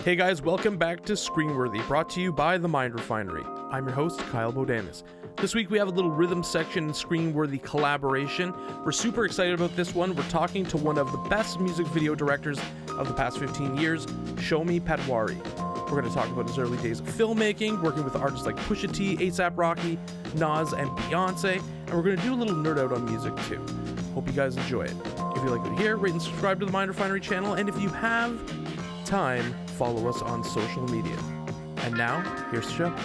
Hey guys, welcome back to Screenworthy, brought to you by The Mind Refinery. I'm your host, Kyle Bodanis. This week we have a little rhythm section Screenworthy collaboration. We're super excited about this one. We're talking to one of the best music video directors of the past 15 years, Shomi Patwary. We're going to talk about his early days of filmmaking, working with artists like Pusha T, A$AP Rocky, Nas, and Beyonce, and we're going to do a little nerd out on music too. Hope you guys enjoy it. If you like what you hear, rate and subscribe to The Mind Refinery channel, and if you have time, follow us on social media. And now, here's the show.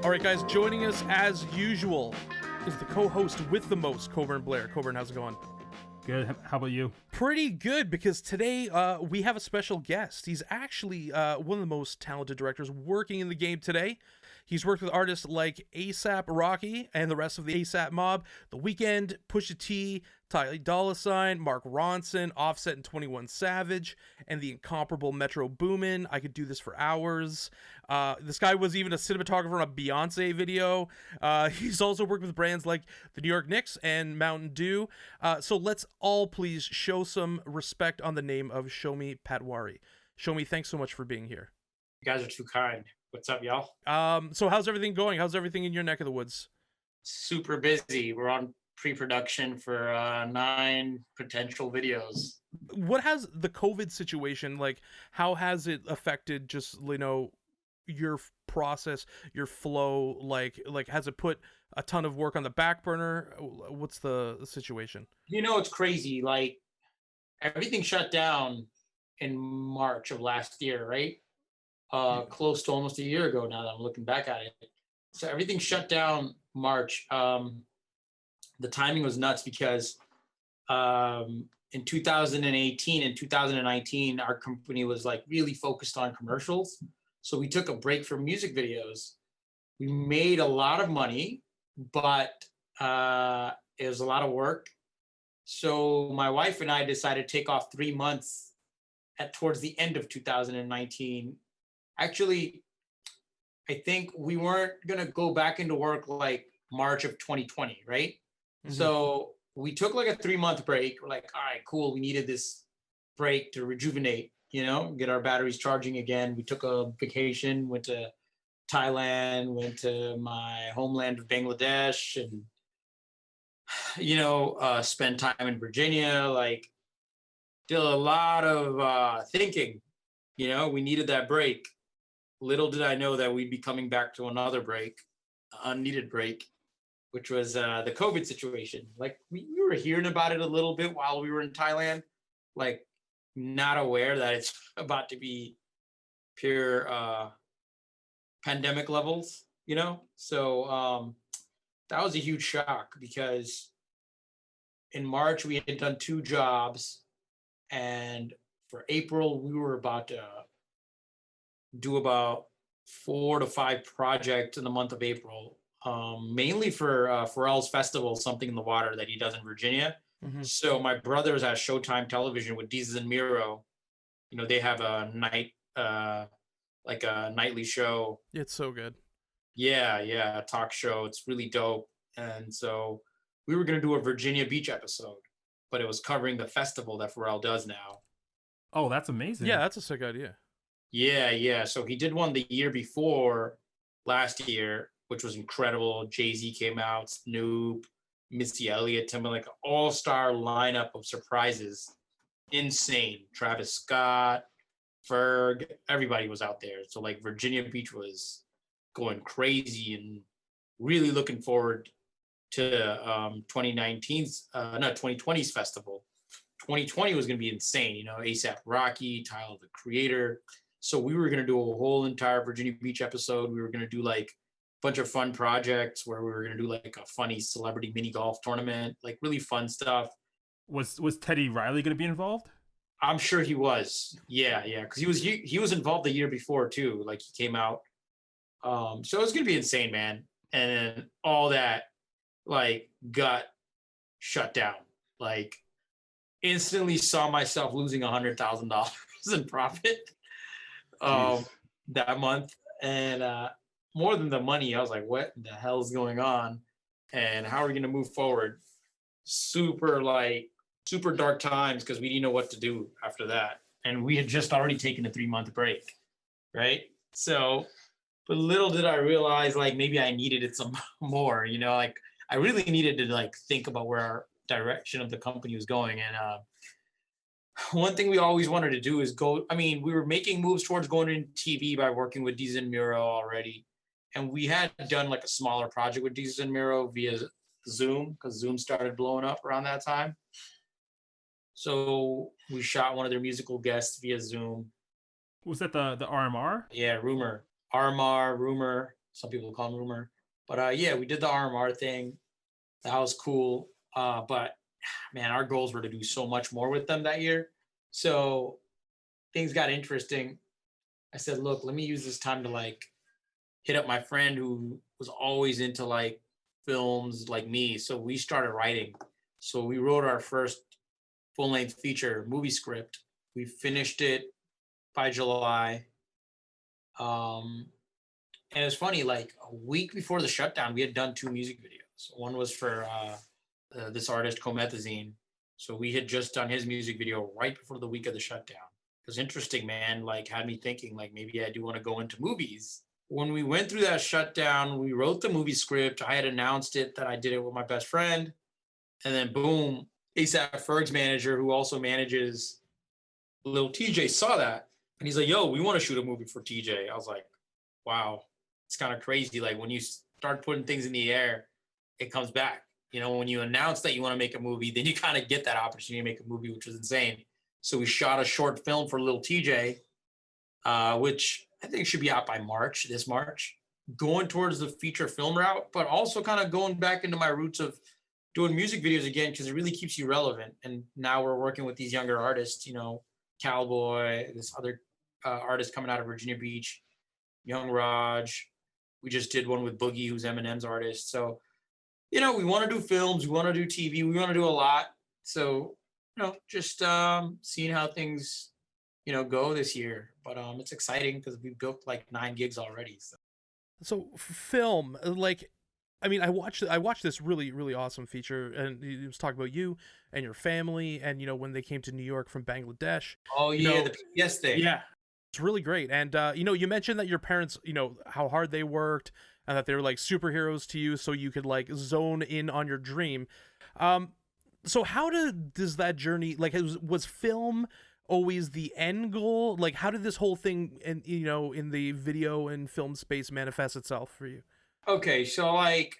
All right, guys, joining us as usual is the co-host with the most, Coburn Blair. Coburn, how's it going? Good. How about you? Pretty good, because today we have a special guest. He's actually one of the most talented directors working in the game today. He's worked with artists like A$AP Rocky and the rest of the A$AP mob, The Weeknd, Pusha T, Ty Dolla $ign, Mark Ronson, Offset and 21 Savage, and the incomparable Metro Boomin. I could do this for hours. This guy was even a cinematographer on a Beyonce video. He's also worked with brands like the New York Knicks and Mountain Dew. So let's all please show some respect on the name of Shomi Patwary. Shomi, thanks so much for being here. You guys are too kind. What's up, y'all? So how's everything going? How's everything in your neck of the woods? Super busy. We're on pre-production for 9 potential videos. What has the COVID situation, like, how has it affected just, you know, your process, your flow? Like has it put a ton of work on the back burner? What's the situation? You know, it's crazy. Like, everything shut down in March of last year, right? Close to almost a year ago now that I'm looking back at it. So everything shut down March. The timing was nuts because in 2018 and 2019, our company was like really focused on commercials. So we took a break from music videos. We made a lot of money, but it was a lot of work. So my wife and I decided to take off 3 months towards the end of 2019. Actually, I think we weren't going to go back into work like March of 2020, right? Mm-hmm. So we took like a 3-month break. We're like, all right, cool. We needed this break to rejuvenate, you know, get our batteries charging again. We took a vacation, went to Thailand, went to my homeland of Bangladesh, and, you know, spent time in Virginia, like did a lot of thinking, you know, we needed that break. Little did I know that we'd be coming back to another break, unneeded break, which was the COVID situation. Like we were hearing about it a little bit while we were in Thailand, like not aware that it's about to be pure pandemic levels, you know? So that was a huge shock because in March we had done 2 jobs, and for April we were about to do about 4 to 5 projects in the month of April, mainly for Pharrell's festival, Something in the Water, that he does in Virginia. Mm-hmm. So my brother's at Showtime Television with Deezus and Miro. You know, they have a night, like a nightly show. It's so good. Yeah, a talk show. It's really dope. And so we were going to do a Virginia Beach episode, but it was covering the festival that Pharrell does now. Oh, that's amazing. Yeah, that's a sick idea. Yeah. So he did one the year before, last year, which was incredible. Jay-Z came out, Snoop, Missy Elliott, Timberlake, all-star lineup of surprises. Insane. Travis Scott, Ferg, everybody was out there. So like Virginia Beach was going crazy, and really looking forward to 2020's festival. 2020 was going to be insane. You know, A$AP Rocky, Tyler the Creator. So we were going to do a whole entire Virginia Beach episode. We were going to do like a bunch of fun projects where we were going to do like a funny celebrity mini golf tournament, like really fun stuff. Was Teddy Riley going to be involved? I'm sure he was. Yeah. Because he was involved the year before too. Like he came out. So it was going to be insane, man. And then all that like got shut down. Like instantly saw myself losing $100,000 in profit. That month, and more than the money, I was like, what the hell is going on, and how are we going to move forward? Super dark times, because we didn't know what to do after that. and we had just already taken a 3-month break, right? So, but little did I realize, like, maybe I needed it some more, like I really needed to like think about where our direction of the company was going. And one thing we always wanted to do is go, I mean, we were making moves towards going into TV by working with Deez and Miro already. And we had done like a smaller project with Deez and Miro via Zoom, because Zoom started blowing up around that time. So we shot one of their musical guests via Zoom. Was that the RMR? Yeah, Rumor. RMR, Rumor. Some people call him Rumor. But yeah, we did the RMR thing. That was cool. But man, our goals were to do so much more with them that year. So things got interesting. I said, look, let me use this time to like hit up my friend who was always into like films like me. So we started writing. So we wrote our first full-length feature movie script. We finished it by July. And it's funny, like a week before the shutdown, we had done 2 music videos. One was for this artist, Comethazine. So we had just done his music video right before the week of the shutdown. It was interesting, man, like had me thinking like maybe I do want to go into movies. When we went through that shutdown, we wrote the movie script. I had announced it that I did it with my best friend. And then boom, ASAP Ferg's manager, who also manages Lil TJ, saw that. And he's like, yo, we want to shoot a movie for TJ. I was like, wow, it's kind of crazy. Like when you start putting things in the air, it comes back. When you announce that you want to make a movie, then you kind of get that opportunity to make a movie, which was insane. So we shot a short film for Lil TJ, which I think should be out by this March, going towards the feature film route, but also kind of going back into my roots of doing music videos again, because it really keeps you relevant. And now we're working with these younger artists, Cowboy, this other artist coming out of Virginia Beach, Young Raj. We just did one with Boogie, who's Eminem's artist. So, we want to do films, we want to do TV, we want to do a lot. So, just seeing how things, go this year. But it's exciting because we built like 9 gigs already. So film, like, I mean, I watched this really, really awesome feature, and it was talking about you and your family, and when they came to New York from Bangladesh. Oh yeah, the PBS thing. Yeah, it's really great. And you mentioned that your parents, how hard they worked, and that they were like superheroes to you, so you could like zone in on your dream. So how does that journey, like, was film always the end goal? Like, how did this whole thing, and in the video and film space, manifest itself for you? Okay, so like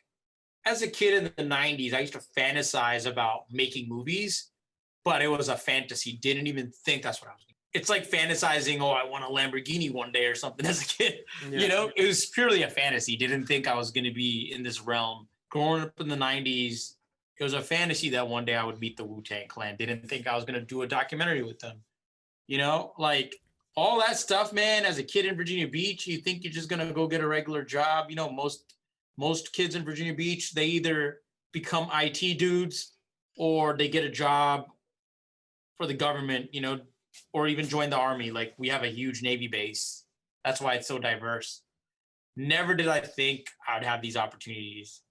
as a kid in the 90s, I used to fantasize about making movies, but it was a fantasy. Didn't even think that's what I was doing. It's like fantasizing, I want a Lamborghini one day or something as a kid. Yeah. It was purely a fantasy. Didn't think I was going to be in this realm. Growing up in the 90s, it was a fantasy that one day I would meet the Wu-Tang Clan. Didn't think I was going to do a documentary with them. Like all that stuff, man, as a kid in Virginia Beach, you think you're just going to go get a regular job. Most kids in Virginia Beach, they either become IT dudes or they get a job for the government, or even join the army. Like we have a huge Navy base. That's why it's so diverse. Never did I think I'd have these opportunities,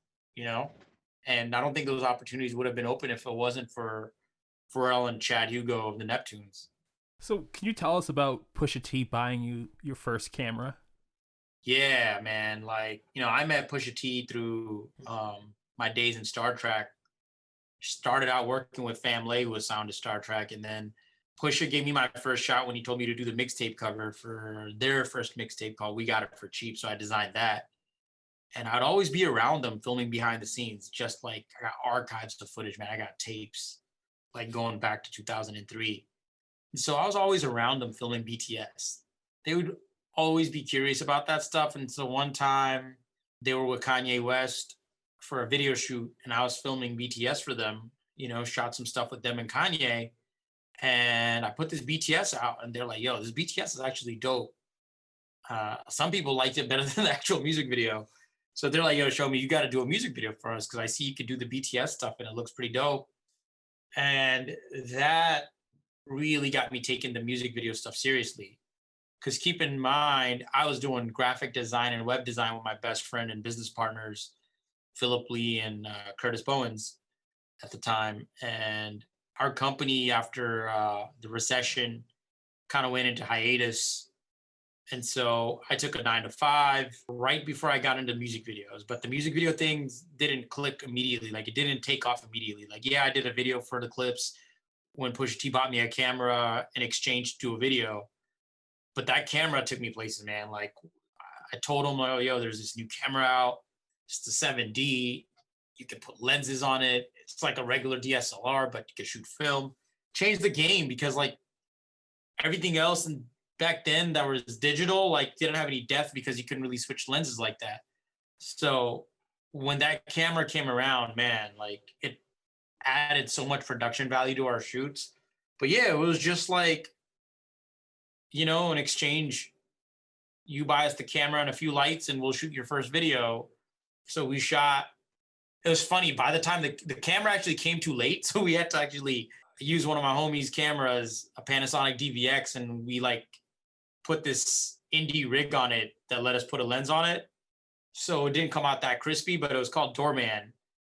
and I don't think those opportunities would have been open if it wasn't for Pharrell and Chad Hugo of the Neptunes. So can you tell us about Pusha T buying you your first camera? Yeah, man. Like, I met Pusha T through my days in Star Trek. Started out working with Fam Lay, who was sound to Star Trek, and then Pusha gave me my first shot when he told me to do the mixtape cover for their first mixtape called We Got It For Cheap. So I designed that. And I'd always be around them filming behind the scenes, just like I got archives of footage, man. I got tapes like going back to 2003. And so I was always around them filming BTS. They would always be curious about that stuff. And so one time they were with Kanye West for a video shoot, and I was filming BTS for them, shot some stuff with them and Kanye. And I put this BTS out, and they're like, yo, this BTS is actually dope. Some people liked it better than the actual music video. So they're like, yo, Shomi, you got to do a music video for us, because I see you could do the BTS stuff and it looks pretty dope. And that really got me taking the music video stuff seriously. Because keep in mind, I was doing graphic design and web design with my best friend and business partners, Philip Lee and Curtis Bowens at the time. And our company, after the recession kind of went into hiatus. And so I took a 9 to 5 right before I got into music videos. But the music video things didn't click immediately. Like it didn't take off immediately. Like, yeah, I did a video for the clips when Pusha T bought me a camera in exchange to do a video. But that camera took me places, man. Like I told him, oh, yo, there's this new camera out. It's the 7D. You can put lenses on it. It's like a regular DSLR, but you can shoot film. Changed the game because like everything else and back then that was digital, like didn't have any depth because you couldn't really switch lenses like that. So when that camera came around, man, like it added so much production value to our shoots. But yeah, it was just like, in exchange, you buy us the camera and a few lights and we'll shoot your first video. So we shot, it was funny, by the time the camera actually came too late, so we had to actually use one of my homies' cameras, a Panasonic DVX, and we like put this indie rig on it that let us put a lens on it. So it didn't come out that crispy, but it was called Doorman.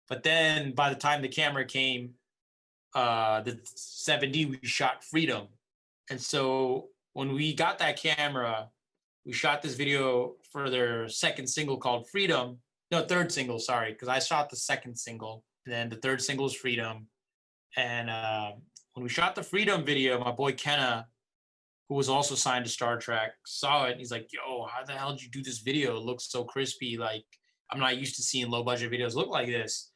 But then by the time the camera came, the 7D, we shot Freedom. And so when we got that camera, we shot this video for their second single called Freedom. No, third single, sorry, because I shot the second single. And then the third single is Freedom. And when we shot the Freedom video, my boy Kenna, who was also signed to Star Trek, saw it. He's like, yo, how the hell did you do this video? It looks so crispy. Like, I'm not used to seeing low budget videos look like this.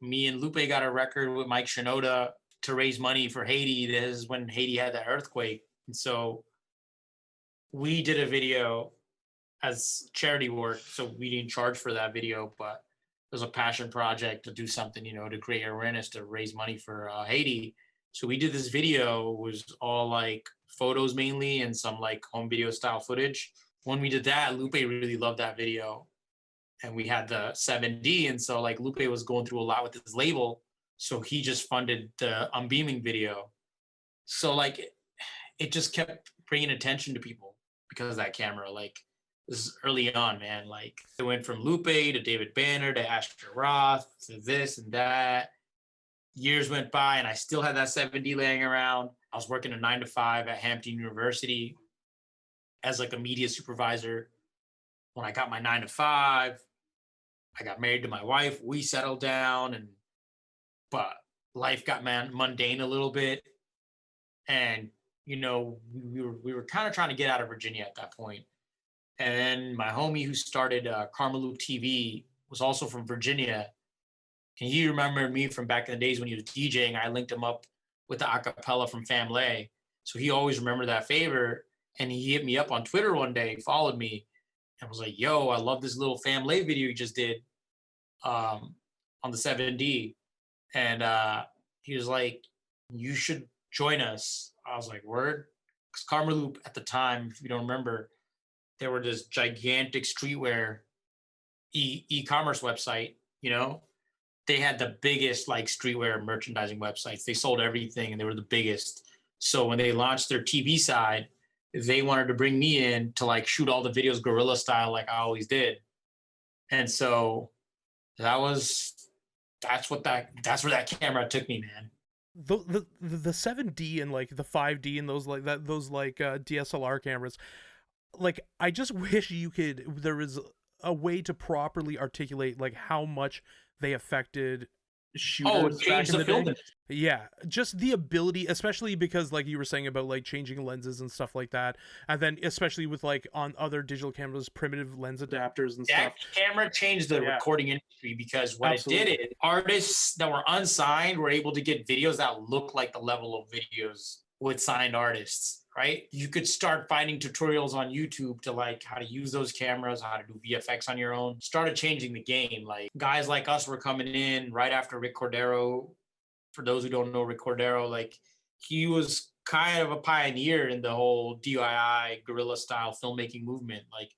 Me and Lupe got a record with Mike Shinoda to raise money for Haiti. This is when Haiti had that earthquake. And so we did a video as charity work. So we didn't charge for that video, but it was a passion project to do something, to create awareness, to raise money for Haiti. So we did this video. It was all like photos mainly and some like home video style footage. When we did that, Lupe really loved that video. And we had the 7D. And so like Lupe was going through a lot with his label. So he just funded the Unbeaming video. So like it just kept bringing attention to people because of that camera. Like this is early on, man. Like it went from Lupe to David Banner to Asher Roth to this and that. Years went by and I still had that 7D laying around. I was working a 9 to 5 at Hampton University as like a media supervisor. When I got my 9 to 5, I got married to my wife. We settled down, but life got mundane a little bit. And, we were kind of trying to get out of Virginia at that point. And then my homie who started Karma Loop TV was also from Virginia. And he remembered me from back in the days when he was DJing. I linked him up with the acapella from Family. So he always remembered that favor. And he hit me up on Twitter one day, followed me, and was like, yo, I love this little Family video you just did on the 7D. And he was like, you should join us. I was like, word? Because Karma Loop at the time, if you don't remember, they were this gigantic streetwear e-commerce website, They had the biggest like streetwear merchandising websites. They sold everything and they were the biggest. So when they launched their TV side, they wanted to bring me in to like shoot all the videos guerrilla style like I always did. And so that's where that camera took me, man. The 7D and like the 5D and those DSLR cameras, like I just wish there was a way to properly articulate like how much they affected shooters back in the day. Yeah, just the ability, especially because like you were saying about like changing lenses and stuff like that, and then especially with like on other digital cameras, primitive lens adapters and stuff. That camera changed the recording industry because what it did is artists that were unsigned were able to get videos that look like the level of videos with signed artists. Right? You could start finding tutorials on YouTube to like how to use those cameras, how to do VFX on your own. Started changing the game. Like guys like us were coming in right after Rick Cordero. For those who don't know Rick Cordero, like he was kind of a pioneer in the whole DIY guerrilla style filmmaking movement. Like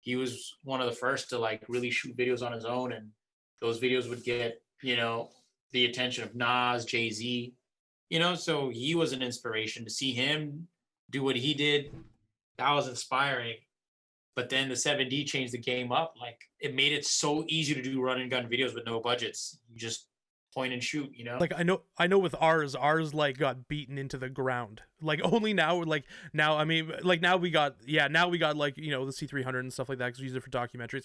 he was one of the first to like really shoot videos on his own, and those videos would get, the attention of Nas, Jay-Z, so he was an inspiration. To see him do what he did, that was inspiring. But then the 7D changed the game up. Like it made it so easy to do run and gun videos with no budgets. You just point and shoot, you know? Like I know with ours like got beaten into the ground. Like only now, now, I mean, like now we got like, you know, the C300 and stuff like that because we use it for documentaries.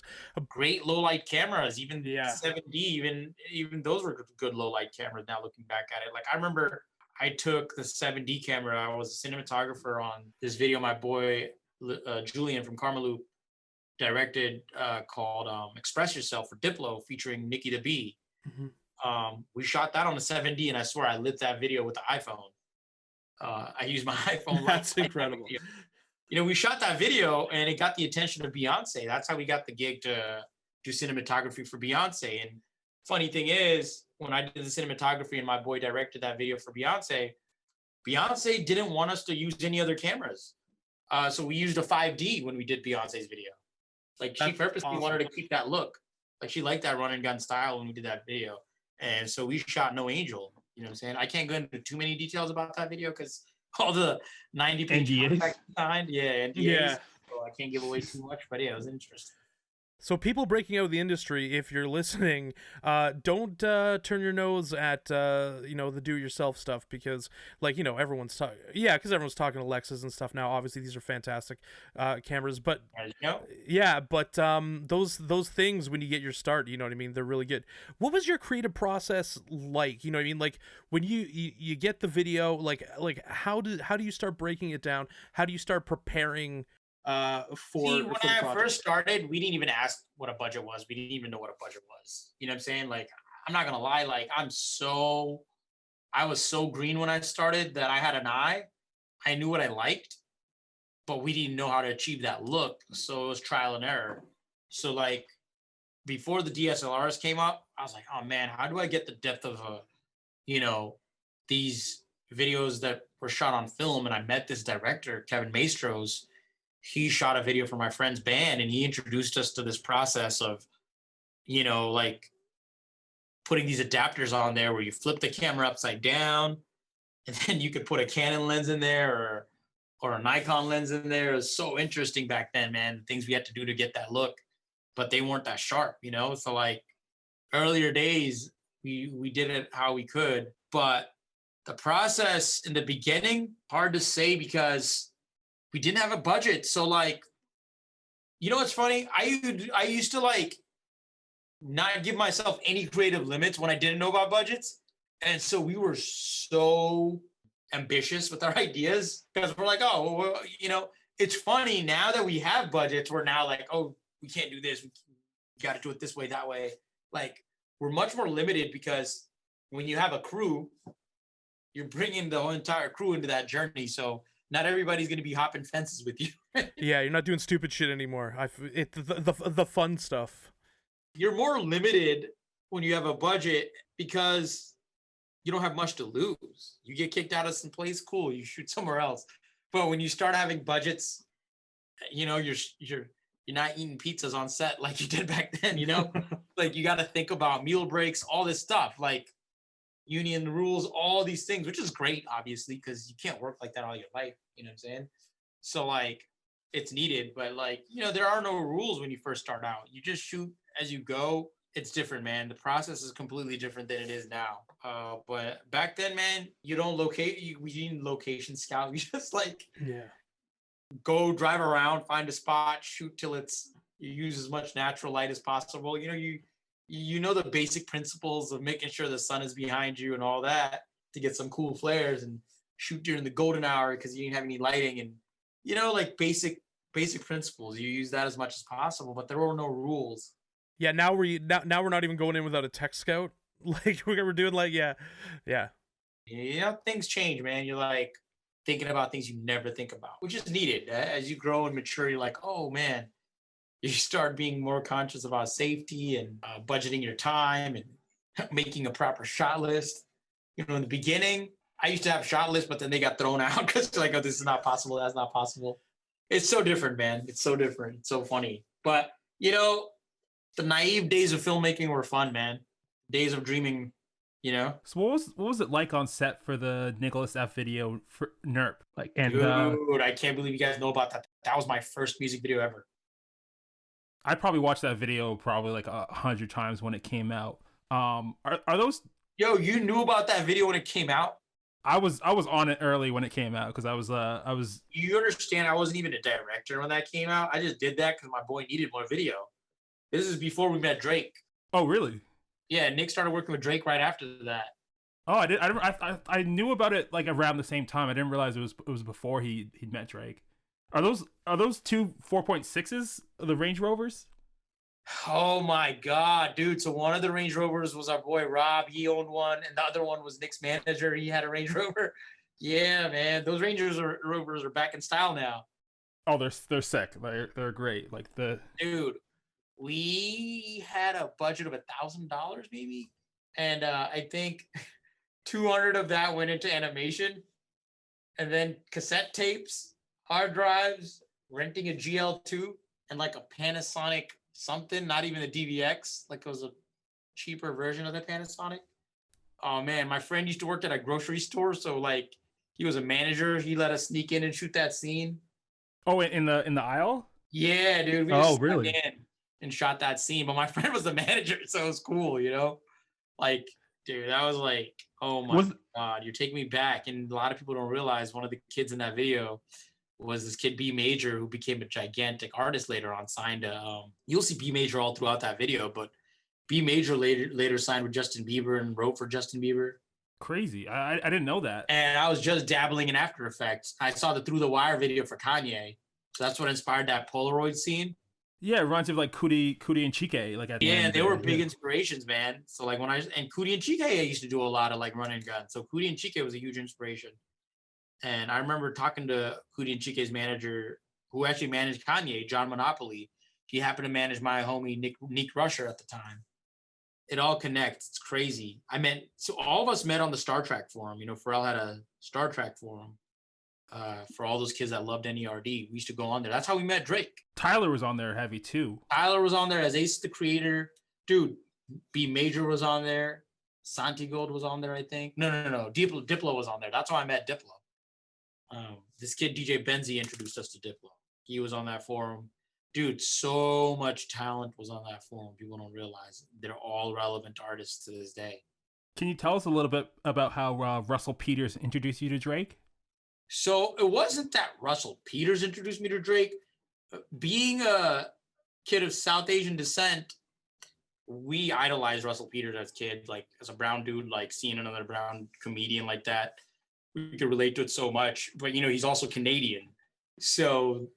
Great low light cameras, even Yeah. 7D, even those were good low light cameras. Now looking back at it, like I remember I took the 7D camera. I was a cinematographer on this video my boy Julian from Karmaloop directed called "Express Yourself" for Diplo, featuring Nikki the Bee. Mm-hmm. We shot that on the 7D, and I swear I lit that video with the iPhone. I used my iPhone. That's incredible. You know, we shot that video, and it got the attention of Beyonce. That's how we got the gig to do cinematography for Beyonce. And funny thing is, when I did the cinematography and my boy directed that video for Beyonce, Beyonce didn't want us to use any other cameras. So we used a 5D when we did Beyonce's video. Like she purposely wanted to keep that look. Like she liked that run and gun style when we did that video. And so we shot No Angel. You know what I'm saying? I can't go into too many details about that video because all the 90-page contracts signed. Yeah, NDAs. Yeah. So I can't give away too much, but yeah, it was interesting. So people breaking out of the industry, if you're listening, don't turn your nose at you know, the do-it-yourself stuff because, like, you know, everyone's talking. Yeah, because everyone's talking Alexas and stuff now. Obviously, these are fantastic cameras, but yeah, but those things when you get your start, you know what I mean, they're really good. What was your creative process like? You know what I mean, like when you get the video, like how do you start breaking it down? How do you start preparing? When I first started, we didn't even ask what a budget was. We didn't even know what a budget was. You know what I'm saying? Like, I'm not gonna lie, like I was so green when I started that I had an eye. I knew what I liked, but we didn't know how to achieve that look. So it was trial and error. So like before the DSLRs came up, I was like, oh man, how do I get the depth of these videos that were shot on film? And I met this director, Kevin Maestros. He shot a video for my friend's band and he introduced us to this process of, you know, like putting these adapters on there where you flip the camera upside down and then you could put a Canon lens in there or a Nikon lens in there. It was so interesting back then, man, the things we had to do to get that look, but they weren't that sharp, you know? So like earlier days, we did it how we could, but the process in the beginning, hard to say because we didn't have a budget. So like, you know what's funny? I used to like not give myself any creative limits when I didn't know about budgets. And so we were so ambitious with our ideas because we're like, oh, well, you know, it's funny now that we have budgets, we're now like, oh, we can't do this. We got to do it this way, that way. Like we're much more limited because when you have a crew, you're bringing the whole entire crew into that journey. So not everybody's going to be hopping fences with you. Yeah, you're not doing stupid shit anymore. The fun stuff. You're more limited when you have a budget because you don't have much to lose. You get kicked out of some place, cool, you shoot somewhere else. But when you start having budgets, you know, you're not eating pizzas on set like you did back then, you know? Like you got to think about meal breaks, all this stuff. Like union rules, all these things, which is great, obviously, because you can't work like that all your life. You know what I'm saying? So like, it's needed, but like, you know, there are no rules when you first start out. You just shoot as you go. It's different, man. The process is completely different than it is now. But back then, man, you don't we didn't location scout. You just like, go drive around, find a spot, shoot till you use as much natural light as possible. You know, you know the basic principles of making sure the sun is behind you and all that to get some cool flares and shoot during the golden hour because you didn't have any lighting and, you know, like basic principles. You use that as much as possible, but there were no rules. Yeah, now we're not even going in without a tech scout. Like we're doing like, yeah. You know, things change, man. You're like thinking about things you never think about, which is needed. As you grow and mature, you're like, oh man, you start being more conscious about safety and budgeting your time and making a proper shot list. You know, in the beginning, I used to have shot lists, but then they got thrown out because like, oh, this is not possible. That's not possible. It's so different, man. It's so different. It's so funny. But, you know, the naive days of filmmaking were fun, man. Days of dreaming, you know? So what was it like on set for the Nicholas F video for NERP? Like, and dude, I can't believe you guys know about that. That was my first music video ever. I probably watched that video probably like 100 times when it came out. Are those Yo, you knew about that video when it came out? I was on it early when it came out because I was. You understand? I wasn't even a director when that came out. I just did that because my boy needed more video. This is before we met Drake. Oh really? Yeah, Nick started working with Drake right after that. Oh, I did. I knew about it like around the same time. I didn't realize it was before he'd met Drake. Are those two 4.6s the Range Rovers? Oh my God, dude. So one of the Range Rovers was our boy Rob. He owned one. And the other one was Nick's manager. He had a Range Rover. Yeah, man. Those Rovers are back in style now. Oh, they're sick. They're great. Like dude, we had a budget of $1,000 maybe. And I think 200 of that went into animation. And then cassette tapes, hard drives, renting a GL2, and like a Panasonic something, not even a DVX, like it was a cheaper version of the Panasonic. Oh man, my friend used to work at a grocery store, so like he was a manager. He let us sneak in and shoot that scene. Oh, in the aisle? Yeah, dude. We just snuck really? in and shot that scene, but my friend was the manager, so it was cool, you know. Like, dude, that was like, oh my God, you're taking me back. And a lot of people don't realize one of the kids in that video was this kid B Major, who became a gigantic artist later on, signed to you'll see B Major all throughout that video, but B Major later signed with Justin Bieber and wrote for Justin Bieber. Crazy. I didn't know that. And I was just dabbling in After Effects. I saw the Through the Wire video for Kanye. So that's what inspired that Polaroid scene. Yeah, it reminds me of like Cootie and Chike. Like they were big inspirations, man. So like and Cootie and Chike, I used to do a lot of like run and gun. So Cootie and Chike was a huge inspiration. And I remember talking to Cootie and Chike's manager, who actually managed Kanye, John Monopoly. He happened to manage my homie Nick Rusher at the time. It all connects. It's crazy. So all of us met on the Star Trek forum. You know, Pharrell had a Star Trek forum for all those kids that loved NERD. We used to go on there. That's how we met Drake. Tyler was on there heavy too. Tyler was on there as Ace the Creator. Dude, B Major was on there. Santi Gold was on there, I think. No. Diplo was on there. That's how I met Diplo. This kid, DJ Benzi, introduced us to Diplo. He was on that forum. Dude, so much talent was on that forum. People don't realize it. They're all relevant artists to this day. Can you tell us a little bit about how Russell Peters introduced you to Drake? So it wasn't that Russell Peters introduced me to Drake. Being a kid of South Asian descent, we idolized Russell Peters as kids, like as a brown dude, like seeing another brown comedian like that. We could relate to it so much, but you know, he's also Canadian. So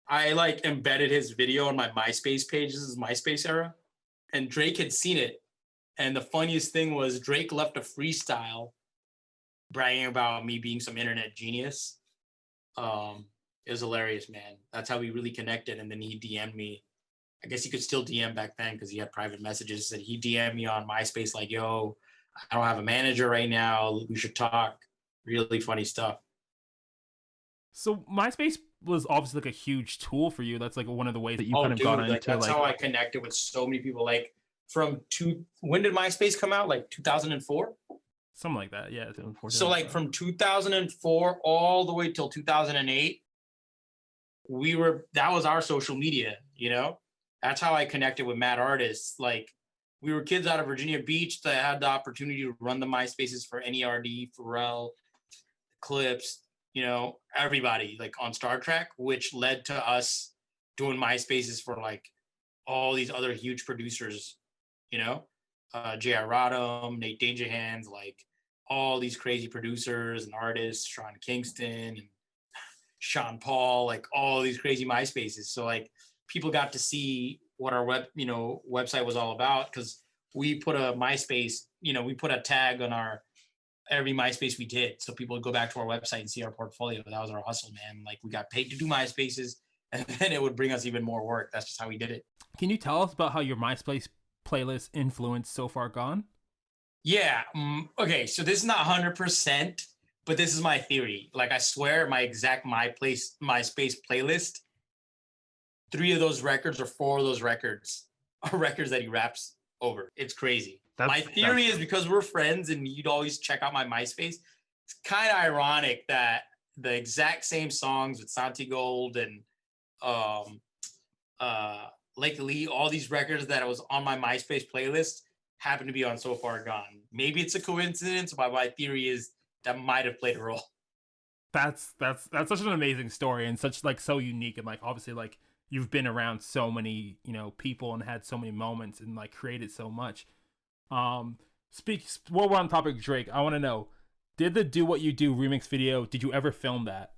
I like embedded his video on my MySpace page. This is MySpace era. And Drake had seen it. And the funniest thing was Drake left a freestyle bragging about me being some internet genius. It was hilarious, man. That's how we really connected. And then he DM'd me. I guess he could still DM back then because he had private messages. And he DM'd me on MySpace like, yo, I don't have a manager right now. We should talk. Really funny stuff. So MySpace was obviously like a huge tool for you. That's like one of the ways that you kind of got into. That's how I connected with so many people. Like when did MySpace come out? Like 2004? Something like that, yeah. So like from 2004 all the way till 2008, that was our social media, you know? That's how I connected with mad artists. Like we were kids out of Virginia Beach that had the opportunity to run the MySpaces for NERD, Pharrell, Clips, you know, everybody like on Star Trek, which led to us doing MySpaces for like all these other huge producers, you know, J.R. Rodham, Nate Dangerhands, like all these crazy producers and artists, Sean Kingston and Sean Paul, like all these crazy MySpaces. So like people got to see what our website was all about because we put a MySpace, you know, we put a tag on every MySpace we did. So people would go back to our website and see our portfolio. That was our hustle, man. Like we got paid to do MySpaces and then it would bring us even more work. That's just how we did it. Can you tell us about how your MySpace playlist influenced So Far Gone? Yeah. Okay. So this is not 100%, but this is my theory. Like I swear my exact MySpace playlist, 3 of those records or 4 of those records are records that he raps over. It's crazy. My theory is because we're friends and you'd always check out my MySpace. It's kind of ironic that the exact same songs with Santi Gold and Lake Lee, all these records that was on my MySpace playlist, happened to be on So Far Gone. Maybe it's a coincidence, but my theory is that might have played a role. That's such an amazing story, and such like so unique, and like obviously like you've been around so many, you know, people and had so many moments and like created so much. While we're on topic of Drake, I want to know, did the Do What You Do remix video, did you ever film that?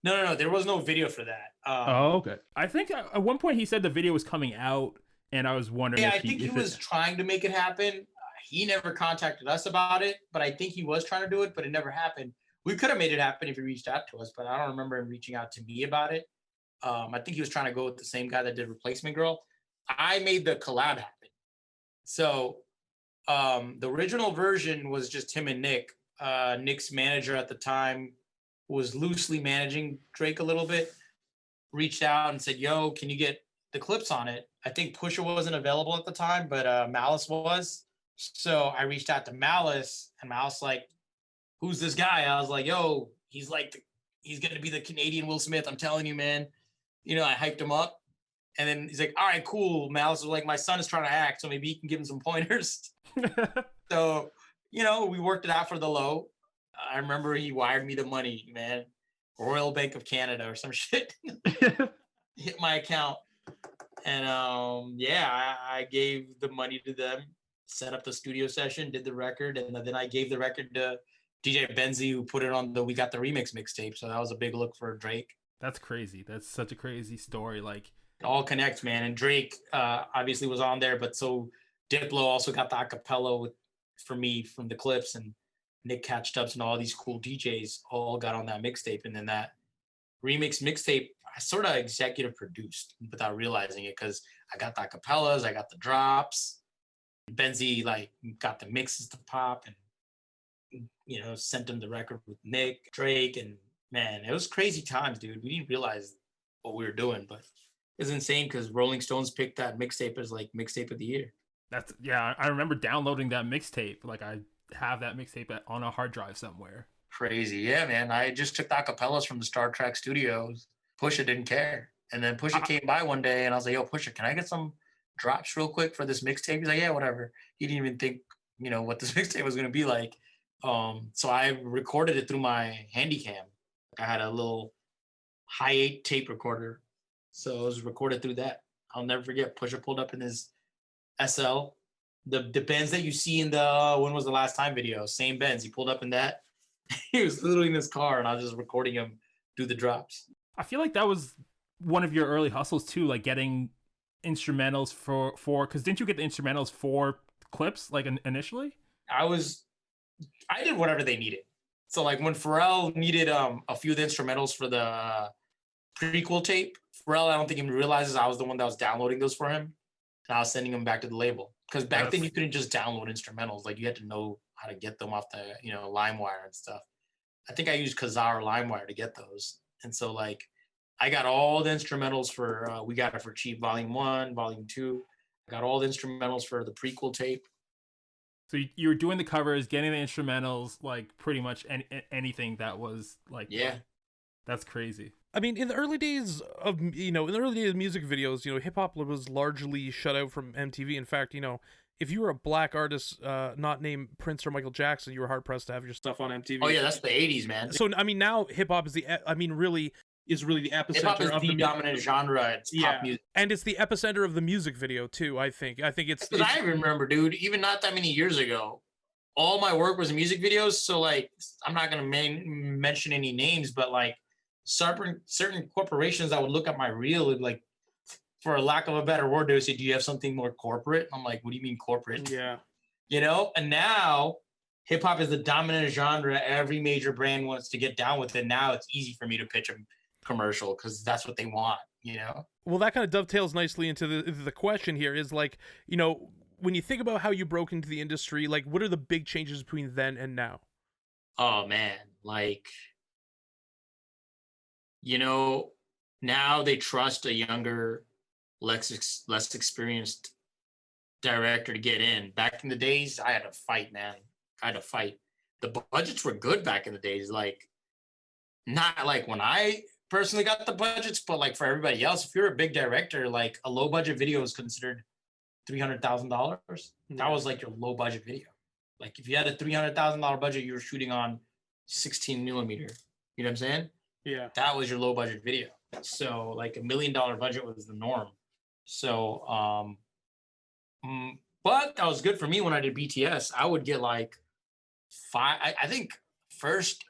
No. There was no video for that. Okay. I think at one point he said the video was coming out, and I was wondering. Yeah, I think he was trying to make it happen. He never contacted us about it, but I think he was trying to do it, but it never happened. We could have made it happen if he reached out to us, but I don't remember him reaching out to me about it. I think he was trying to go with the same guy that did Replacement Girl. I made the collab happen. So the original version was just him and Nick. Nick's manager at the time was loosely managing Drake a little bit, reached out and said, yo, can you get the clips on it? I think Pusha wasn't available at the time, but Malice was. So I reached out to Malice, and Malice like, who's this guy? I was like, yo, he's going to be the Canadian Will Smith. I'm telling you, man. You know, I hyped him up. And then he's like, all right, cool. Malice was like, my son is trying to act, so maybe he can give him some pointers. So, you know, we worked it out for the low. I remember he wired me the money, man. Royal Bank of Canada or some shit. Hit my account. And I gave the money to them, set up the studio session, did the record, and then I gave the record to DJ Benzi, who put it on the We Got the Remix mixtape. So that was a big look for Drake. That's crazy. That's such a crazy story. Like, it all connects, man. And Drake obviously was on there, but so Diplo also got the acapella for me from the clips, and Nick Catch Dubs and all these cool DJs all got on that mixtape. And then that remix mixtape, I sort of executive produced without realizing it, because I got the acapellas, I got the drops. Benzi like got the mixes to pop, and you know, sent him the record with Nick, Drake, and man, it was crazy times, dude. We didn't realize what we were doing, but it's insane because Rolling Stones picked that mixtape as like mixtape of the year. I remember downloading that mixtape. Like, I have that mixtape on a hard drive somewhere. Crazy. Yeah, man. I just took the acapellas from the Star Trek studios. Pusha didn't care. And then Pusha came by one day and I was like, yo, Pusha, can I get some drops real quick for this mixtape? He's like, yeah, whatever. He didn't even think, you know, what this mixtape was going to be like. So I recorded it through my Handycam. I had a little high 8 tape recorder. So it was recorded through that. I'll never forget. Pusha pulled up in his SL. The Benz that you see in the When Was the Last Time video, same Benz. He pulled up in that. He was literally in his car, and I was just recording him do the drops. I feel like that was one of your early hustles too, like getting instrumentals for because didn't you get the instrumentals for clips like initially? I did whatever they needed. So like when Pharrell needed a few of the instrumentals for the prequel tape, Pharrell, I don't think even realizes I was the one that was downloading those for him. And I was sending them back to the label. Because back then you couldn't just download instrumentals. Like you had to know how to get them off the, you know, LimeWire and stuff. I think I used Kazaa or LimeWire to get those. And so like I got all the instrumentals for We Got It for Cheap Volume 1, Volume 2. I got all the instrumentals for the prequel tape. So you were doing the covers, getting the instrumentals, like pretty much anything that was like, yeah, that's crazy. I mean, in the early days of music videos, you know, hip hop was largely shut out from MTV. In fact, you know, if you were a black artist, not named Prince or Michael Jackson, you were hard pressed to have your stuff on MTV. Oh yeah, that's the '80s, man. So I mean, now hip hop is really the epicenter. Hip hop is the dominant genre. It's pop music, and it's the epicenter of the music video too. I think it's. Because I remember, dude, even not that many years ago, all my work was in music videos. So like, I'm not gonna mention any names, but like certain corporations that would look at my reel and like, for a lack of a better word, they would say, "Do you have something more corporate?" I'm like, "What do you mean corporate?" Yeah, you know. And now hip hop is the dominant genre. Every major brand wants to get down with it. Now it's easy for me to pitch a commercial because that's what they want, you know. Well, that kind of dovetails nicely into the question here is like, you know, when you think about how you broke into the industry, like what are the big changes between then and now? Oh man, like, you know, now they trust a younger, less experienced director to get in. Back in the days, I had to fight, man. I had to fight. The budgets were good back in the days, like not like when I personally got the budgets, but like for everybody else, if you're a big director, like a low budget video is considered $300,000. That was like your low budget video. Like if you had a $300,000 budget, you were shooting on 16 millimeter. You know what I'm saying? Yeah. That was your low budget video. So like $1 million budget was the norm. So, but that was good for me when I did BTS. I would get like I think first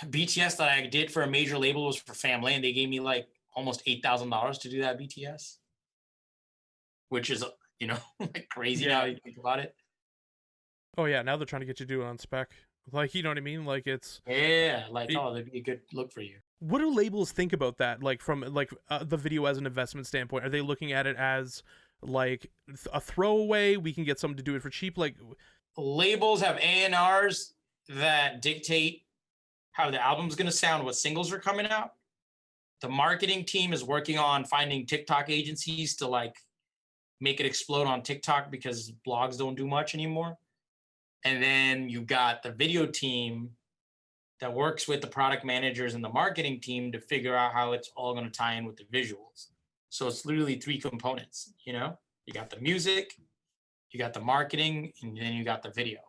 BTS that I did for a major label was for Family, and they gave me like almost $8,000 to do that BTS, which is, you know, like crazy now you think about it. Oh yeah, now they're trying to get you to do it on spec. Like, you know what I mean? Like it's that'd be a good look for you. What do labels think about that? Like from like the video as an investment standpoint, are they looking at it as like a throwaway? We can get someone to do it for cheap. Like labels have A&Rs that dictate how the album's going to sound, what singles are coming out. The marketing team is working on finding TikTok agencies to like make it explode on TikTok because blogs don't do much anymore. And then you've got the video team that works with the product managers and the marketing team to figure out how it's all going to tie in with the visuals. So it's literally 3 components, you know? You got the music, you got the marketing, and then you got the video.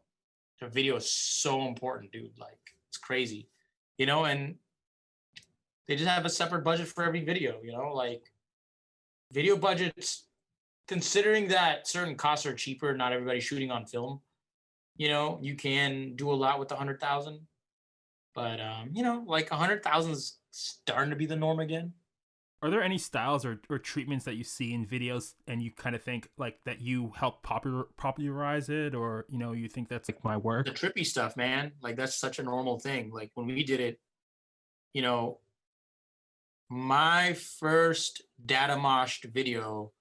The video is so important, dude. Like, it's crazy, you know? And they just have a separate budget for every video, you know? Like, video budgets, considering that certain costs are cheaper, not everybody's shooting on film, you know, you can do a lot with 100,000. But, you know, like 100,000 is starting to be the norm again. Are there any styles or treatments that you see in videos and you kind of think like that you help popularize it, or, you know, you think that's like my work? The trippy stuff, man. Like that's such a normal thing. Like when we did it, you know, my first data moshed video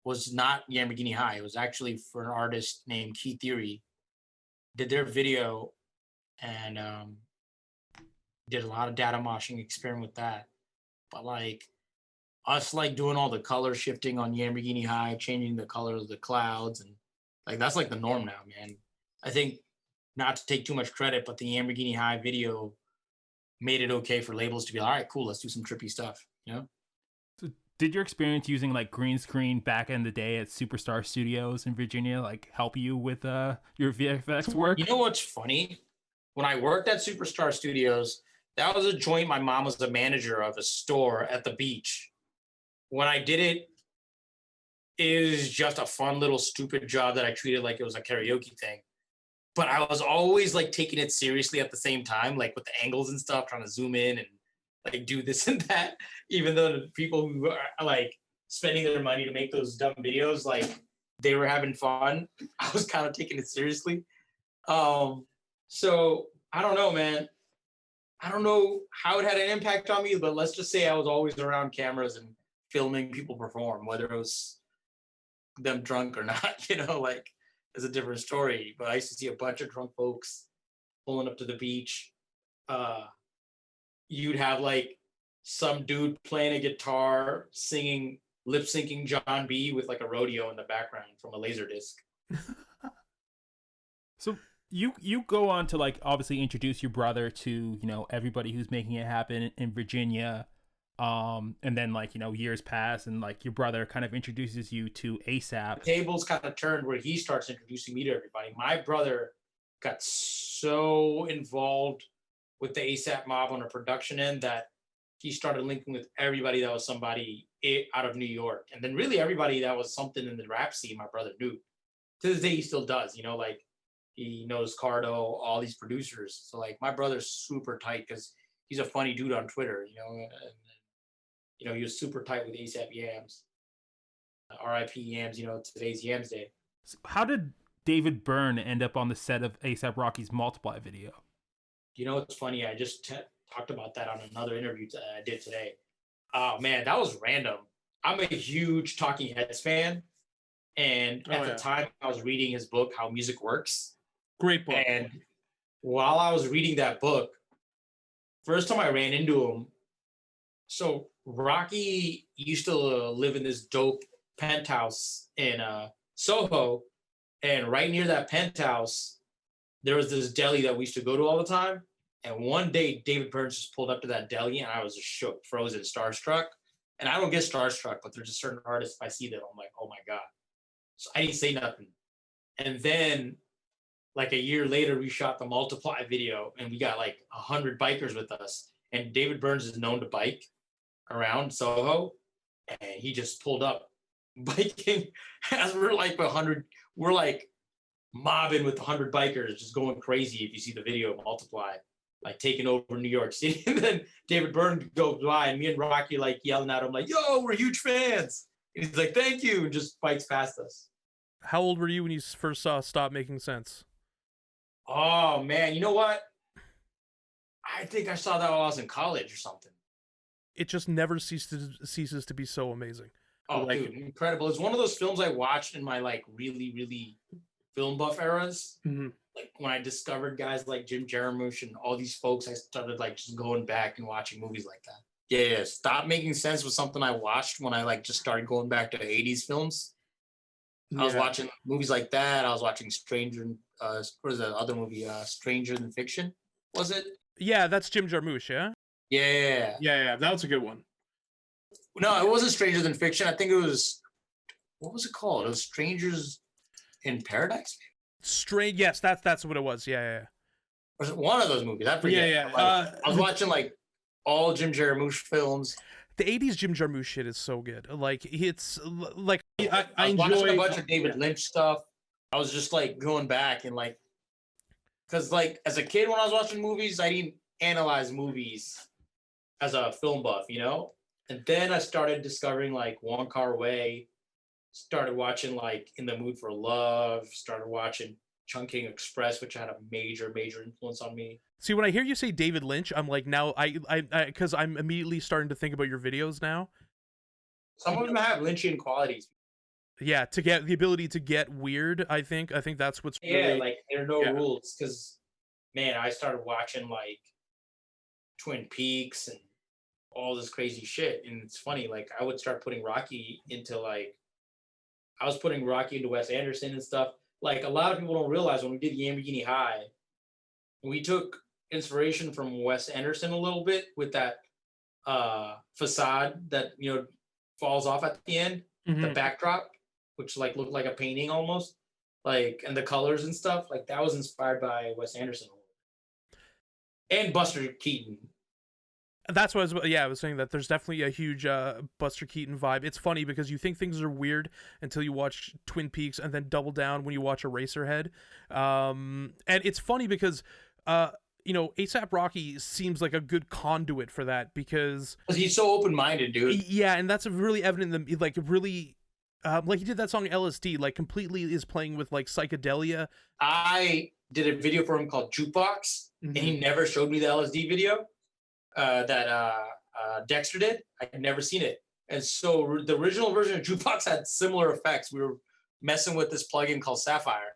was not Lamborghini High. It was actually for an artist named Keaton. Did their video and did a lot of data moshing, experiment with that. But like us like doing all the color shifting on Lamborghini High, changing the color of the clouds, and like that's like the norm now, man. I think, not to take too much credit, but the Lamborghini High video made it okay for labels to be like, all right, cool, let's do some trippy stuff, you know? So did your experience using like green screen back in the day at Superstar Studios in Virginia like help you with your VFX work? You know what's funny? When I worked at Superstar Studios, that was a joint my mom was the manager of a store at the beach. When I did it, it was just a fun little stupid job that I treated like it was a karaoke thing. But I was always like taking it seriously at the same time, like with the angles and stuff, trying to zoom in and like do this and that, even though the people who are like spending their money to make those dumb videos, like they were having fun. I was kind of taking it seriously. So I don't know, man. I don't know how it had an impact on me, but let's just say I was always around cameras and filming people perform, whether it was them drunk or not, you know, like it's a different story. But I used to see a bunch of drunk folks pulling up to the beach. You'd have like some dude playing a guitar, singing, lip syncing John B with like a rodeo in the background from a laser disc. So you go on to like obviously introduce your brother to, you know, everybody who's making it happen in Virginia. And then like, you know, years pass and like your brother kind of introduces you to ASAP. The tables kind of turned where he starts introducing me to everybody. My brother got so involved with the ASAP mob on a production end that he started linking with everybody that was somebody out of New York. And then really everybody that was something in the rap scene, my brother knew. To this day, he still does, you know, like he knows Cardo, all these producers. So like my brother's super tight because he's a funny dude on Twitter, you know, and you know, he was super tight with ASAP Yams. RIP Yams, you know, today's Yams Day. So how did David Byrne end up on the set of ASAP Rocky's Multiply video? You know, it's funny. I just talked about that on another interview I did today. Oh, man, that was random. I'm a huge Talking Heads fan. And at the time, I was reading his book, How Music Works. Great book. And while I was reading that book, first time I ran into him, so Rocky used to live in this dope penthouse in Soho, and right near that penthouse, there was this deli that we used to go to all the time. And one day, David Byrne just pulled up to that deli, and I was just shook, frozen, starstruck. And I don't get starstruck, but there's just certain artists, if I see them, I'm like, oh my God. So I didn't say nothing. And then like a year later, we shot the Multiply video and we got like 100 bikers with us. And David Burns is known to bike around Soho. And he just pulled up biking as we're like 100, we're like mobbing with 100 bikers, just going crazy. If you see the video of Multiply, like taking over New York City. And then David Byrne goes by and me and Rocky like yelling at him like, yo, we're huge fans. And he's like, thank you. And just bikes past us. How old were you when you first saw Stop Making Sense? Oh man, you know what? I think I saw that while I was in college or something. It just never ceases to be so amazing. Oh, like, dude, incredible. It's one of those films I watched in my like really, really film buff eras. Mm-hmm. Like when I discovered guys like Jim Jarmusch and all these folks, I started like just going back and watching movies like that. Yeah, Stop Making Sense was something I watched when I like just started going back to 80s films. I was watching movies like that. I was watching what is that other movie? Stranger Than Fiction, was it? Yeah, that's Jim Jarmusch, yeah? Yeah. That was a good one. No, it wasn't Stranger Than Fiction. I think it was, what was it called? It was Strangers in Paradise? Yes, that's what it was. Yeah. Was it one of those movies? I forget. Yeah. I was watching like all Jim Jarmusch films. The 80s Jim Jarmusch shit is so good. Like, it's like I was watching a bunch of David Lynch stuff. I was just like going back and like, because like as a kid when I was watching movies, I didn't analyze movies as a film buff, you know? And then I started discovering like Wong Kar-wai, started watching like In the Mood for Love, started watching Chungking Express, which had a major influence on me. See, when I hear you say David Lynch, I'm like, now I because I'm immediately starting to think about your videos now. Some of them have Lynching qualities. Yeah, to get the ability to get weird, I think that's what's really... like there are no rules, because man, I started watching like Twin Peaks and all this crazy shit, and it's funny, like I would start putting Rocky into like, I was putting Rocky into Wes Anderson and stuff. Like a lot of people don't realize when we did Lamborghini High, we took inspiration from Wes Anderson a little bit with that facade that, you know, falls off at the end, the backdrop, which like looked like a painting almost, like, and the colors and stuff, like that was inspired by Wes Anderson and Buster Keaton. That's what I was saying, that there's definitely a huge Buster Keaton vibe. It's funny because you think things are weird until you watch Twin Peaks and then double down when you watch Eraserhead. And it's funny because, you know, A$AP Rocky seems like a good conduit for that because he's so open-minded, dude. Yeah, and that's really evident in the, like, really, like he did that song LSD, like completely is playing with like psychedelia. I did a video for him called Jukebox, and he never showed me the LSD video that Dexter did. I had never seen it. And so the original version of Jukebox had similar effects. We were messing with this plugin called Sapphire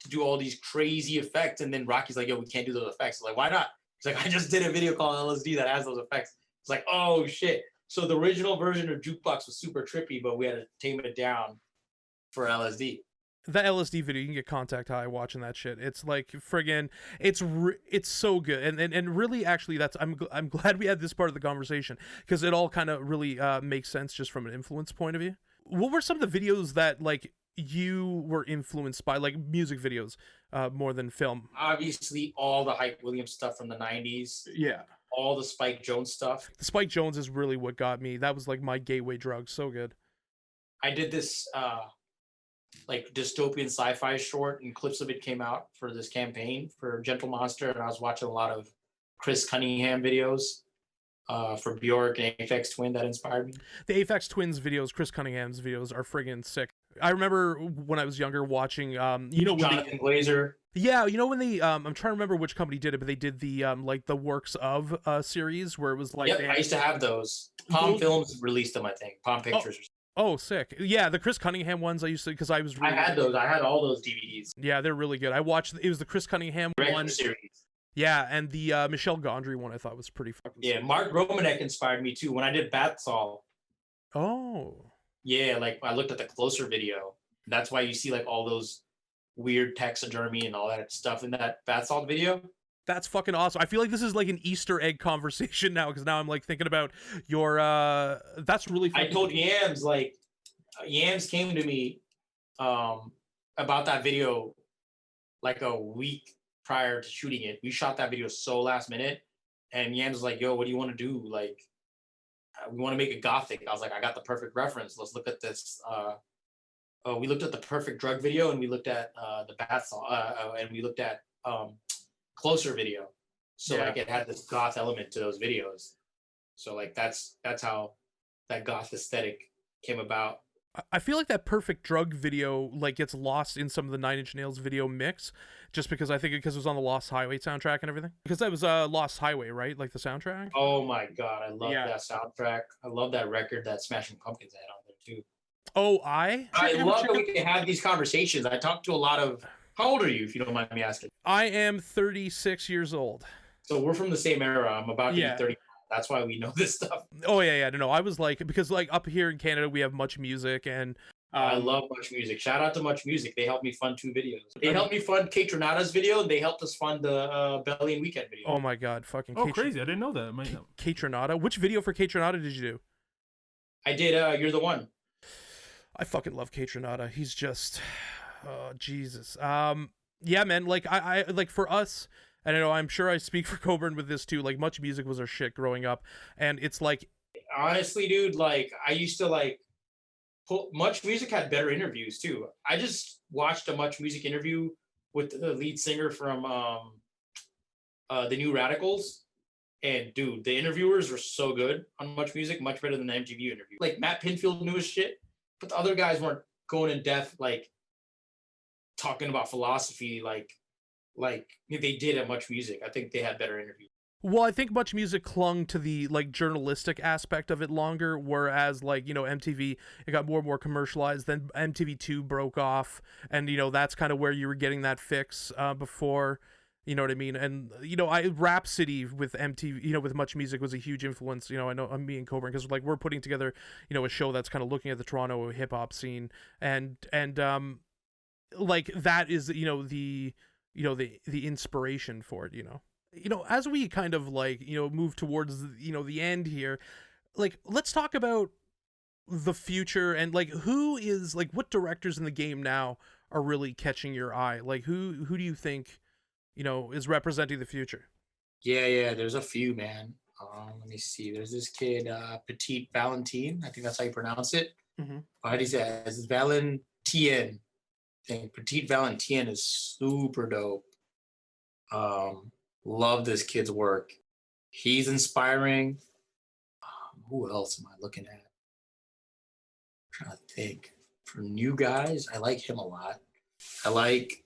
to do all these crazy effects. And then Rocky's like, yo, we can't do those effects. I'm like, why not? He's like, I just did a video called LSD that has those effects. It's like, oh shit. So the original version of Jukebox was super trippy, but we had to tame it down for LSD. That LSD video, you can get contact high watching that shit. It's like friggin', it's so good, and really, actually, I'm glad we had this part of the conversation because it all kind of really makes sense just from an influence point of view. What were some of the videos that like you were influenced by, like music videos, more than film? Obviously, all the Hype Williams stuff from the '90s. Yeah. All the Spike Jonze stuff. The Spike Jonze is really what got me. That was like my gateway drug. So good. I did this like dystopian sci-fi short, and clips of it came out for this campaign for Gentle Monster, and I was watching a lot of Chris Cunningham videos for Bjork and Aphex Twin that inspired me. The Aphex Twins videos, Chris Cunningham's videos are friggin' sick. I remember when I was younger watching, you know, Jonathan Glazer. Yeah, you know when they, I'm trying to remember which company did it, but they did the like the Works of series where it was like. Yep, I used to have those. Palm Films released them, I think. Palm Pictures. Oh, sick. Yeah, the Chris Cunningham ones I used to, because I was really... I had those. I had all those DVDs. Yeah, they're really good. I watched, it was the Chris Cunningham one. Series. Yeah, and the Michelle Gondry one I thought was pretty fucking sick. Mark Romanek inspired me too. When I did Bat Saul. Oh. Yeah, like I looked at the Closer video. That's why you see like all those weird taxidermy and all that stuff in that Bat Saul video. That's fucking awesome. I feel like this is like an Easter egg conversation now, because now I'm like thinking about your that's really I fucking... told Yams, like, Yams came to me about that video like a week prior to shooting it. We shot that video so last minute, and Yams was like, yo, what do you want to do? Like, we want to make it gothic. I was like, I got the perfect reference. Let's look at this. We looked at the Perfect Drug video, and we looked at the bath song, and we looked at Closer video. So like it had this goth element to those videos. So like that's how that goth aesthetic came about. I feel like that Perfect Drug video like gets lost in some of the Nine Inch Nails video mix, just because I think because it was on the Lost Highway soundtrack and everything. Because that was Lost Highway, right? Like the soundtrack. Oh my god, I love that soundtrack. I love that record that Smashing Pumpkins had on there too. Oh, I love that we can have these conversations. I talk to a lot of... How old are you, if you don't mind me asking? I am 36 years old. So we're from the same era. I'm about to be 30. That's why we know this stuff. Oh yeah. No, I was like, because like up here in Canada we have Much Music, and I love Much Music. Shout out to Much Music. They helped me fund 2 videos. They helped me fund Keatronada's video, and they helped us fund the Belly and Weekend video. Oh my god, fucking crazy! I didn't know that. Keatronada. Which video for Keatronada did you do? I did You're the One. I fucking love Keatronada. He's just, oh Jesus. Yeah, man. Like I like for us, and I know I'm sure I speak for Coburn with this too. Like Much Music was our shit growing up, and it's like, honestly, dude. Like I used to like. Much Music had better interviews too. I just watched a Much Music interview with the lead singer from the New Radicals, and dude, the interviewers were so good on Much Music, much better than the MTV interview. Like Matt Pinfield knew his shit, but the other guys weren't going in depth, like talking about philosophy, like they did at Much Music. I think they had better interviews. Well, I think Much Music clung to the like journalistic aspect of it longer, whereas like, you know, MTV, it got more and more commercialized. Then MTV2 broke off, and you know that's kind of where you were getting that fix before, you know what I mean? And you know, Rhapsody with MTV, you know, with Much Music was a huge influence. You know, I know me and Coburn, because like we're putting together, you know, a show that's kind of looking at the Toronto hip hop scene, and like that is, you know, the inspiration for it, you know. You know, as we kind of like, you know, move towards, you know, the end here, like, let's talk about the future and like who is like, what directors in the game now are really catching your eye? Like who do you think, you know, is representing the future? Yeah, there's a few, man. Let me see. There's this kid, Petite Valentine. I think that's how you pronounce it. Mm-hmm. How do you say it? It's Valentine. I think Petite Valentine is super dope. Love this kid's work. He's inspiring. Who else am I looking at? I'm trying to think. For new guys, I like him a lot. I like,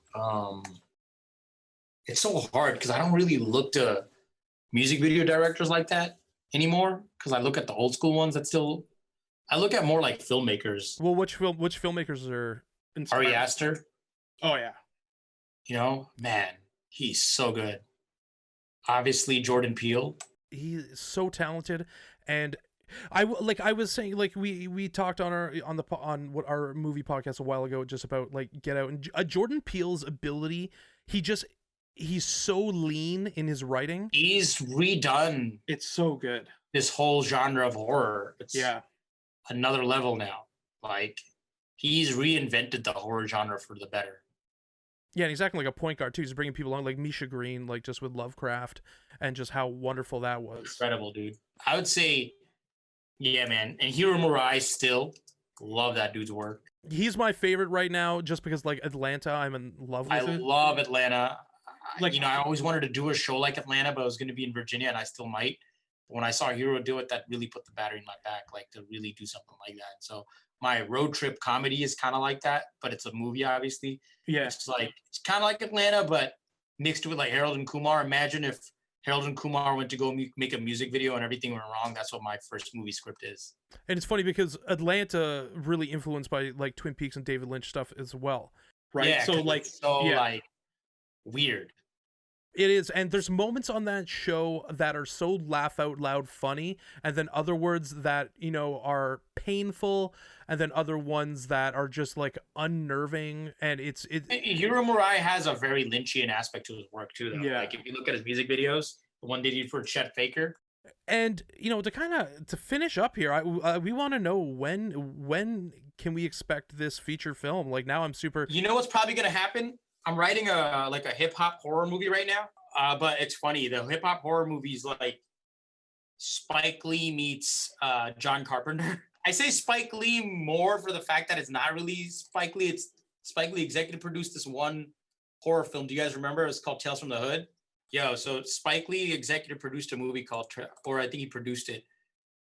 it's so hard because I don't really look to music video directors like that anymore, because I look at the old school ones that still, I look at more like filmmakers. Well, which filmmakers are inspiring? Ari Aster. Oh yeah. You know, man, he's so good. Obviously, Jordan Peele. He's so talented, and I was saying, like we talked on our movie podcast a while ago just about like Get Out, and Jordan Peele's ability. He's so lean in his writing. He's redone. It's so good. This whole genre of horror. It's another level now. Like he's reinvented the horror genre for the better. Yeah, and he's acting like a point guard too. He's bringing people along, like Misha Green, like just with Lovecraft, and just how wonderful that was. Incredible, dude. I would say, yeah, man. And Hiro Murai, still love that dude's work. He's my favorite right now, just because like Atlanta, I'm in love with it. I love Atlanta. Like, you know, I always wanted to do a show like Atlanta, but I was going to be in Virginia, and I still might. But when I saw Hiro do it, that really put the battery in my back, like to really do something like that. So my road trip comedy is kind of like that, but it's a movie, obviously. Yeah. It's kind of like Atlanta, but mixed with like Harold and Kumar. Imagine if Harold and Kumar went to go make a music video and everything went wrong. That's what my first movie script is. And it's funny because Atlanta really influenced by like Twin Peaks and David Lynch stuff as well. Right. Yeah, so like, like weird. It is, and there's moments on that show that are so laugh out loud funny, and then other words that, you know, are painful, and then other ones that are just like unnerving, and Hiro Murai has a very Lynchian aspect to his work too, though. Yeah. Like if you look at his music videos, the one they did for Chet Faker. And you know, to finish up here, we want to know when can we expect this feature film? Like now, I'm super. You know what's probably gonna happen? I'm writing a hip hop horror movie right now. But it's funny, the hip hop horror movie's like Spike Lee meets John Carpenter. I say Spike Lee more for the fact that it's not really Spike Lee. It's Spike Lee executive produced this one horror film. Do you guys remember? It's called Tales from the Hood. Yo, so Spike Lee executive produced a movie called, or I think he produced it,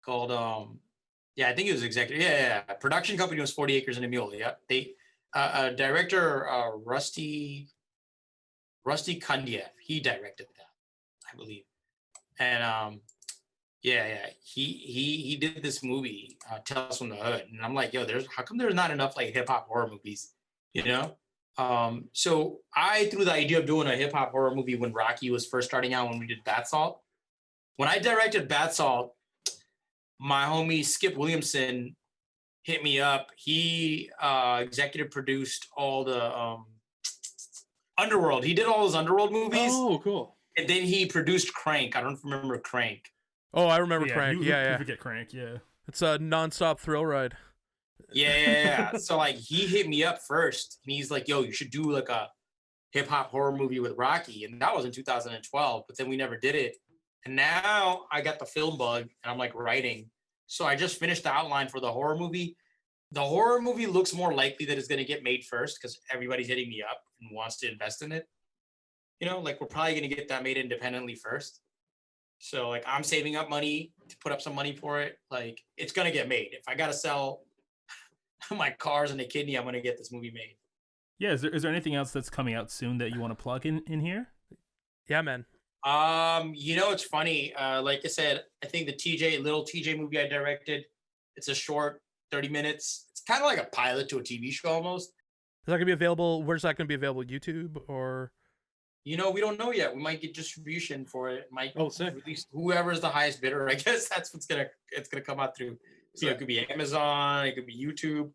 called I think it was executive. Yeah. Production company was 40 Acres and a Mule. Yeah, they director Rusty Kundiev. He directed that, I believe. And he did this movie, Tales from the Hood, and I'm like, yo, how come there's not enough like hip hop horror movies, you know? So I threw the idea of doing a hip hop horror movie when Rocky was first starting out, when we did Bath Salt. When I directed Bath Salt, my homie Skip Williamson hit me up. He executive produced all the Underworld. He did all those Underworld movies. Oh, cool. And then he produced Crank. I don't remember Crank. Oh, I remember Crank. You forget Crank, yeah. It's a nonstop thrill ride. Yeah. So like he hit me up first, and he's like, "Yo, you should do like a hip hop horror movie with Rocky," and that was in 2012. But then we never did it. And now I got the film bug, and I'm like writing. So I just finished the outline for the horror movie. The horror movie looks more likely that it's going to get made first because everybody's hitting me up and wants to invest in it. You know, like we're probably going to get that made independently first. So like I'm saving up money to put up some money for it. Like it's going to get made. If I got to sell my cars and a kidney, I'm going to get this movie made. Yeah. Is there anything else that's coming out soon that you want to plug in here? Yeah, man. You know, it's funny. Like I said, I think the little TJ movie I directed, it's a short 30 minutes. It's kind of like a pilot to a TV show almost. Is that going to be available? Where's that going to be available? YouTube or? You know, we don't know yet. We might get distribution for it. Sick. Release whoever's the highest bidder. I guess that's it's gonna come out through. So It could be Amazon, it could be YouTube.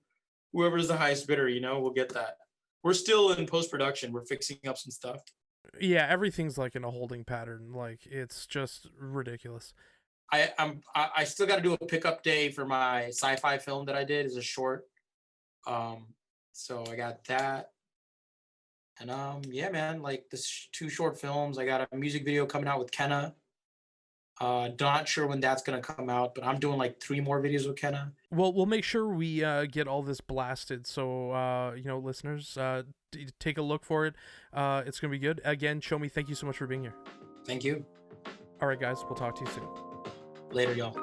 Whoever's the highest bidder, you know, we'll get that. We're still in post-production. We're fixing up some stuff. Yeah, everything's like in a holding pattern. Like it's just ridiculous. I still got to do a pickup day for my sci-fi film that I did as a short. So I got that. And yeah, man, like this 2 short films. I got a music video coming out with Kenna. Not sure when that's gonna come out, but I'm doing like 3 more videos with Kenna. Well, we'll make sure we get all this blasted. So you know, listeners, take a look for it. It's gonna be good. Again, Shomi, thank you so much for being here. Thank you. All right, guys, we'll talk to you soon. Later, y'all.